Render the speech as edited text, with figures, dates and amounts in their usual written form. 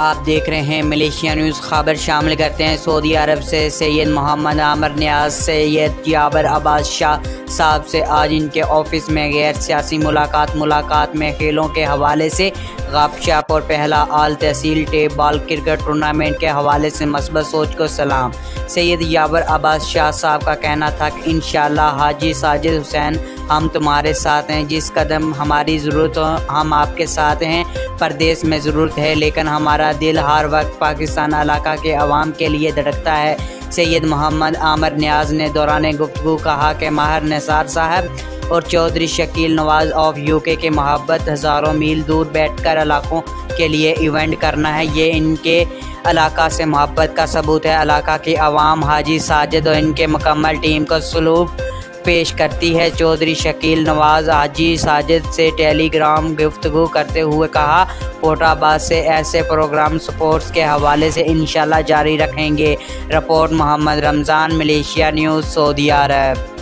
آپ دیکھ رہے ہیں ملیشیا نیوز۔ خبر شامل کرتے ہیں سعودی عرب سے۔ سید محمد عامر نیاز سید یابر عباس شاہ صاحب سے آج ان کے آفس میں غیر سیاسی ملاقات میں کھیلوں کے حوالے سے گپ شپ اور پہلا اعلی تحصیل ٹیپ بال کرکٹ ٹورنامنٹ کے حوالے سے مثبت سوچ کو سلام۔ سید یابر عباس شاہ صاحب کا کہنا تھا کہ انشاءاللہ حاجی ساجد حسین ہم تمہارے ساتھ ہیں، جس قدم ہماری ضرورت ہو ہم آپ کے ساتھ ہیں۔ پردیس میں ضرورت ہے لیکن ہمارا دل ہر وقت پاکستان علاقہ کے عوام کے لیے دھڑکتا ہے۔ سید محمد عامر نیاز نے دوران گفتگو کہا کہ ماہر نثار صاحب اور چودھری شکیل نواز آف UK کے محبت ہزاروں میل دور بیٹھ کر علاقوں کے لیے ایونٹ کرنا ہے، یہ ان کے علاقہ سے محبت کا ثبوت ہے۔ علاقہ کی عوام حاجی ساجد اور ان کے مکمل ٹیم کو سلوک پیش کرتی ہے۔ چودھری شکیل نواز حاجی ساجد سے ٹیلی گرام گفتگو کرتے ہوئے کہا، کوٹہ آباد سے ایسے پروگرام سپورٹس کے حوالے سے انشاءاللہ جاری رکھیں گے۔ رپورٹ محمد رمضان، ملیشیا نیوز، سعودی عرب۔